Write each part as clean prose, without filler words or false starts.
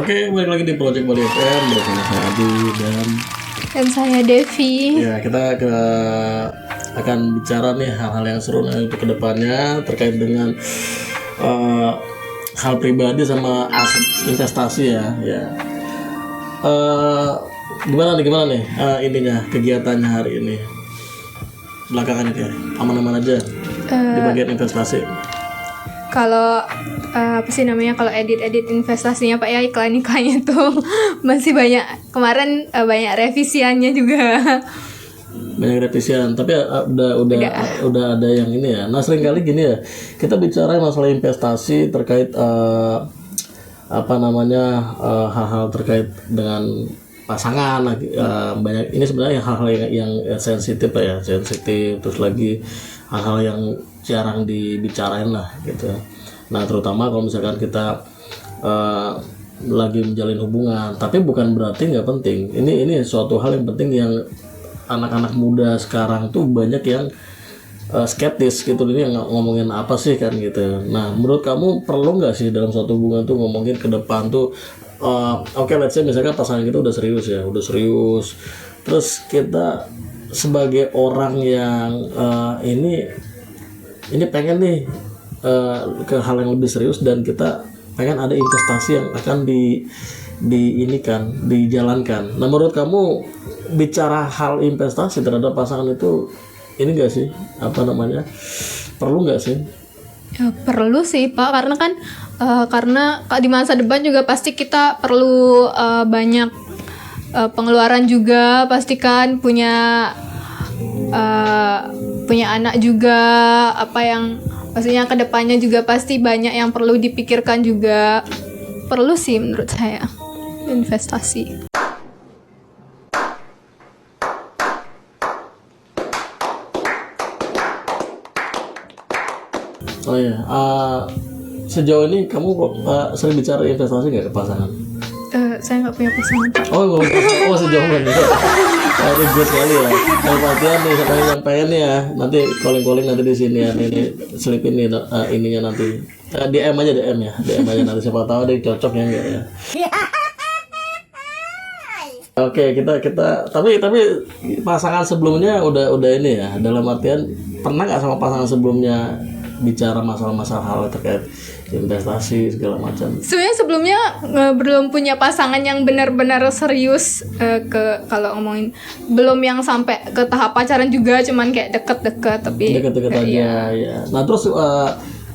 Oke, balik lagi di Project Bali FM bersama saya Adi Dan saya Devi. ya kita akan bicara nih hal-hal yang seru nih untuk kedepannya terkait dengan hal pribadi sama aset investasi ya. Gimana nih ininya kegiatannya hari ini belakangan ini ya, aman-aman aja di bagian investasi. Kalau kalau edit investasinya Pak ya, iklan-iklannya tuh masih banyak. Kemarin banyak revisiannya juga. Banyak revisian, tapi udah ada yang ini ya. Nah, seringkali gini ya, kita bicara masalah investasi terkait hal-hal terkait dengan pasangan banyak ini sebenarnya hal-hal yang sensitif ya, terus lagi hal-hal yang jarang dibicarain lah gitu. Nah, terutama kalau misalkan kita lagi menjalin hubungan, tapi bukan berarti nggak penting. Ini suatu hal yang penting yang anak-anak muda sekarang tuh banyak yang skeptis gitu, ini yang ngomongin apa sih kan gitu. Nah, menurut kamu perlu nggak sih dalam suatu hubungan tuh ngomongin ke depan tuh let's say misalkan pasangan kita udah serius, terus kita sebagai orang yang ini pengen nih ke hal yang lebih serius, dan kita pengen ada investasi yang akan dijalankan. Nah, menurut kamu bicara hal investasi terhadap pasangan itu ini enggak sih perlu nggak sih? Ya, perlu sih Pak, karena di masa depan juga pasti kita perlu banyak pengeluaran juga, pastikan punya anak juga, maksudnya kedepannya juga pasti banyak yang perlu dipikirkan juga. Perlu sih menurut saya investasi. Oh ya, sejauh ini kamu sering bicara investasi nggak ke pasangan? Saya nggak punya pasangan Pak. Sejauh ini. Itu good sekali ya. Yang perhatian nih, saya yang pengen nih ya. Nanti calling nanti di sini ya. Ini selipin nih ininya nanti. DM aja nanti, siapa tahu dia cocok ya enggak ya. Oke, kita tapi pasangan sebelumnya udah ini ya. Dalam artian pernah nggak sama pasangan sebelumnya bicara masalah-masalah hal terkait investasi segala macam? Sebenarnya sebelumnya belum punya pasangan yang benar-benar serius, kalau ngomongin belum yang sampai ke tahap pacaran juga, cuman kayak deket-deket aja ya. Nah, terus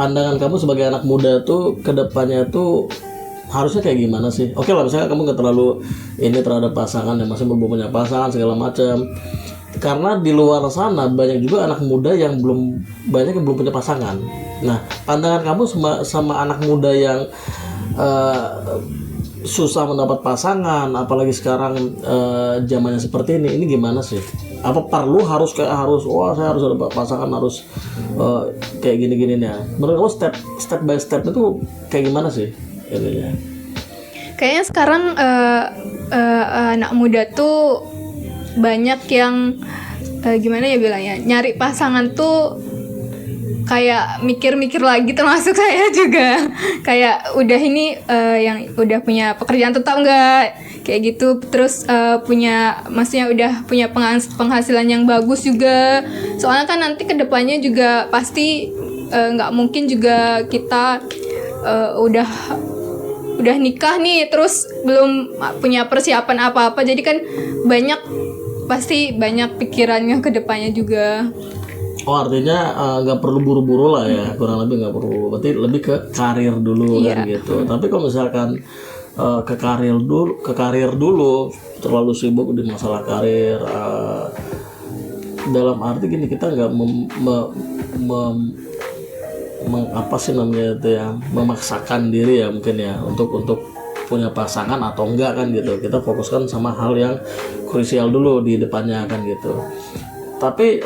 pandangan kamu sebagai anak muda tuh ke depannya tuh harusnya kayak gimana sih? Oke lah, misalnya kamu nggak terlalu ini terhadap pasangan yang masih belum punya pasangan segala macam. Karena di luar sana banyak juga anak muda yang belum punya pasangan. Nah, pandangan kamu sama anak muda yang susah mendapat pasangan, apalagi sekarang zamannya seperti ini gimana sih? Apa perlu harus saya harus ada pasangan, harus kayak gini-gini ya? Menurut kamu step by step itu kayak gimana sih ininya? Kayaknya sekarang anak muda tuh banyak yang gimana ya bilangnya, nyari pasangan tuh kayak mikir-mikir lagi, termasuk saya juga. Kayak udah ini yang udah punya pekerjaan tetap enggak, kayak gitu. Terus maksudnya udah punya penghasilan yang bagus juga. Soalnya kan nanti kedepannya juga pasti nggak mungkin juga kita udah nikah nih terus belum punya persiapan apa-apa. Jadi kan pasti banyak pikirannya ke depannya juga. Oh, artinya nggak perlu buru-buru lah ya, kurang lebih nggak perlu. Berarti lebih ke karir dulu kan gitu. Tapi kalau misalkan ke karir dulu terlalu sibuk di masalah karir, dalam arti gini, kita nggak memaksakan diri ya mungkin ya untuk punya pasangan atau enggak kan gitu. Kita fokuskan sama hal yang krusial dulu di depannya kan gitu. Tapi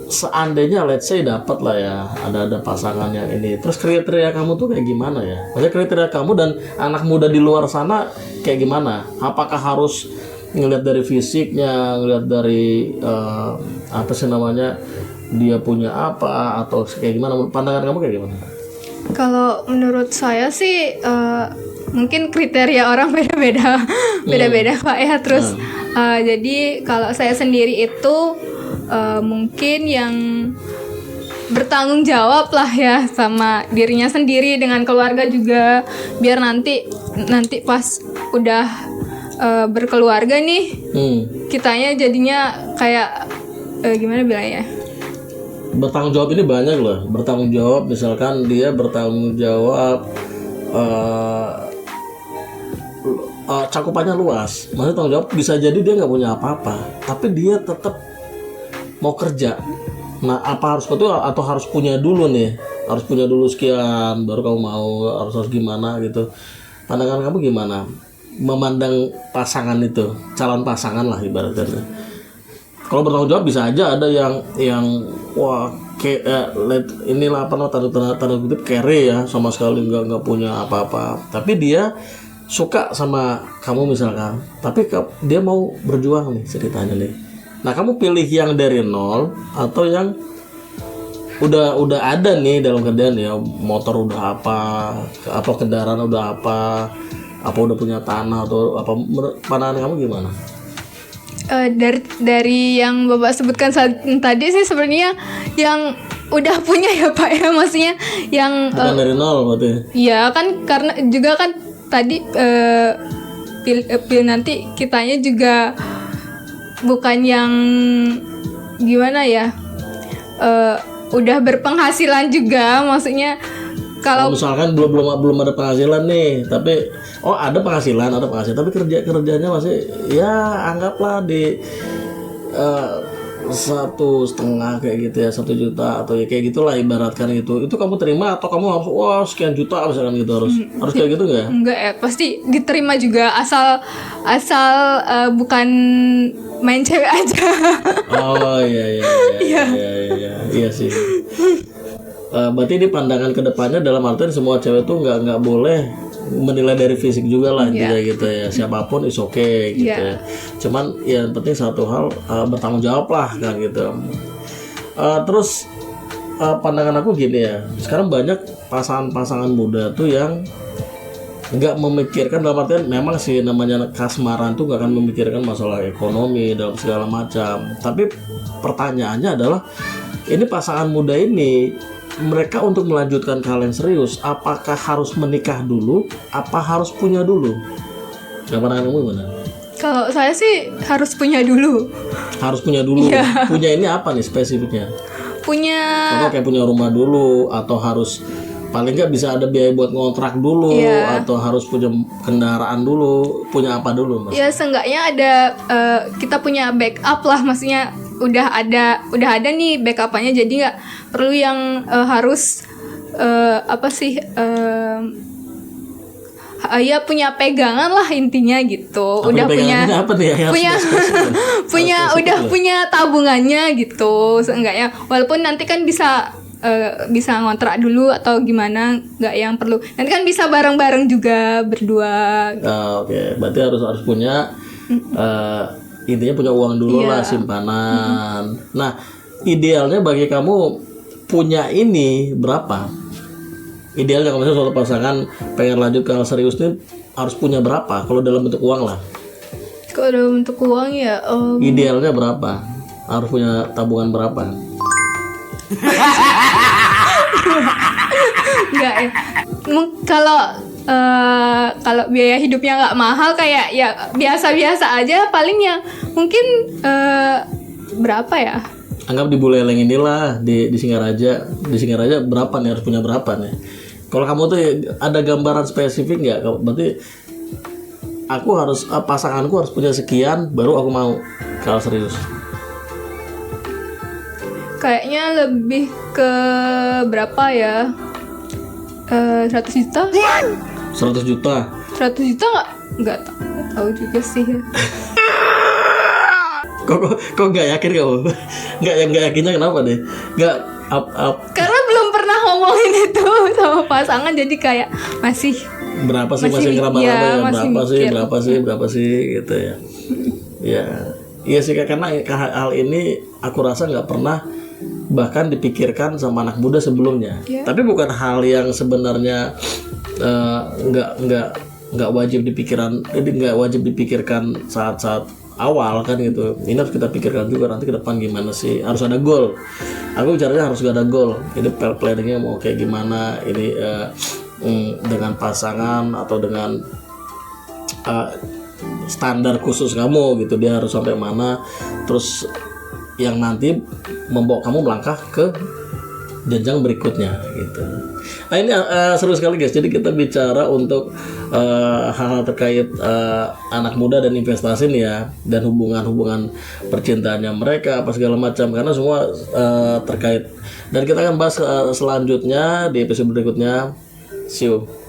seandainya let's say dapat lah ya, ada pasangan yang ini, terus kriteria kamu tuh kayak gimana ya? Maksudnya kriteria kamu dan anak muda di luar sana kayak gimana? Apakah harus ngelihat dari fisiknya, ngelihat dari dia punya apa, atau kayak gimana? Pandangan kamu kayak gimana? Kalau menurut saya sih mungkin kriteria orang beda-beda, beda-beda Pak ya. Terus jadi kalau saya sendiri itu mungkin yang bertanggung jawab lah ya sama dirinya sendiri, dengan keluarga juga, biar nanti pas udah berkeluarga nih, kitanya jadinya kayak gimana bilangnya? Bertanggung jawab ini banyak loh. Bertanggung jawab, misalkan dia bertanggung jawab cakupannya luas. Maksudnya tanggung jawab bisa jadi dia nggak punya apa-apa, tapi dia tetap mau kerja. Nah, apa harus betul atau harus punya dulu nih? Harus punya dulu sekian baru kamu mau, harus gimana gitu. Pandangan kamu gimana memandang pasangan itu, calon pasangan lah ibaratnya? Kalau bertanggung jawab bisa aja ada yang wah inilah apa tanda kutip kere ya, sama sekali nggak punya apa-apa, tapi dia suka sama kamu misalkan, tapi dia mau berjuang nih ceritanya nih. Nah, kamu pilih yang dari nol atau yang udah ada nih dalam kerjaan ya, motor udah apa kendaraan udah apa udah punya tanah atau apa? Pandangan kamu gimana? Dari yang Bapak sebutkan tadi sih sebenarnya yang udah punya ya Pak ya, maksudnya yang bukan dari nol berarti. Iya kan, karena juga kan tadi nanti kitanya juga bukan yang gimana ya, udah berpenghasilan juga, maksudnya kalau misalkan belum ada penghasilan nih, tapi ada penghasilan tapi kerjanya masih ya anggaplah di 1,5 kayak gitu ya, 1 juta atau ya kayak gitulah ibaratkan itu kamu terima atau kamu harus sekian juta misalkan gitu, harus kayak gitu nggak? Enggak ya, pasti diterima juga asal bukan main cewek aja. Oh iya sih. Berarti di pandangan kedepannya dalam artian semua cewek tuh nggak boleh menilai dari fisik juga lah, gitu ya, siapapun is okay gitu ya. Cuman yang penting satu hal, bertanggung jawab lah kan gitu. Terus pandangan aku gini ya, sekarang banyak pasangan muda tuh yang nggak memikirkan, dalam artian memang sih namanya kasmaran tuh nggak akan memikirkan masalah ekonomi dalam segala macam, tapi pertanyaannya adalah ini pasangan muda ini, mereka untuk melanjutkan hal yang serius, apakah harus menikah dulu, apa harus punya dulu? Gak pernah kamu gimana? Kalau saya sih harus punya dulu. Harus punya dulu. Iya. Punya ini apa nih spesifiknya? Punya. Atau kayak punya rumah dulu, atau harus paling nggak bisa ada biaya buat ngontrak dulu, atau harus punya kendaraan dulu, punya apa dulu, Mas? Ya seenggaknya ada kita punya backup lah, maksudnya udah ada nih backupannya, jadi nggak perlu yang harus ya punya pegangan lah intinya gitu. Apa udah punya apa nih ya? punya tabungannya gitu seenggaknya, walaupun nanti kan bisa ngontrak dulu atau gimana, nggak yang perlu, nanti kan bisa bareng-bareng juga berdua. Oke. Berarti harus punya intinya punya uang dulu lah, simpanan. Nah, idealnya bagi kamu punya ini berapa? Idealnya kalau misalnya suatu pasangan pengen lanjut ke hal serius ini harus punya berapa? Kalau dalam bentuk uang lah. Kalau dalam bentuk uang ya idealnya berapa? Harus punya tabungan berapa? Enggak ya. Kalau biaya hidupnya nggak mahal, kayak ya biasa-biasa aja, paling yang mungkin berapa ya? Anggap di Buleleng inilah, di Singaraja. Di Singaraja berapa nih, harus punya berapa nih? Kalau kamu tuh ada gambaran spesifik nggak? Berarti aku harus, pasanganku harus punya sekian baru aku mau kalau serius. Kayaknya lebih ke berapa ya? 100 juta? 100 juta? 100 juta nggak tahu juga sih ya. Kok nggak yakin kamu? Nggak yakinnya kenapa deh? Nggak Karena belum pernah ngomongin itu sama pasangan, jadi kayak masih berapa sih, masih ngeraba-raba ya, berapa sih gitu ya. Iya sih, karena hal ini aku rasa nggak pernah bahkan dipikirkan sama anak muda sebelumnya. Tapi bukan hal yang sebenarnya nggak nggak wajib dipikirkan saat-saat awal kan gitu. Ini harus kita pikirkan juga nanti ke depan gimana sih, harus ada goal. Aku bicaranya harus ada goal. Ini planningnya mau kayak gimana ini dengan pasangan atau dengan standar khusus kamu gitu, dia harus sampai mana, terus yang nanti membawa kamu melangkah ke jenjang berikutnya gitu. Nah ini seru sekali guys. Jadi kita bicara untuk hal-hal terkait anak muda dan investasi nih ya, dan hubungan percintaannya mereka apa segala macam, karena semua terkait. Dan kita akan bahas selanjutnya di episode berikutnya. See you.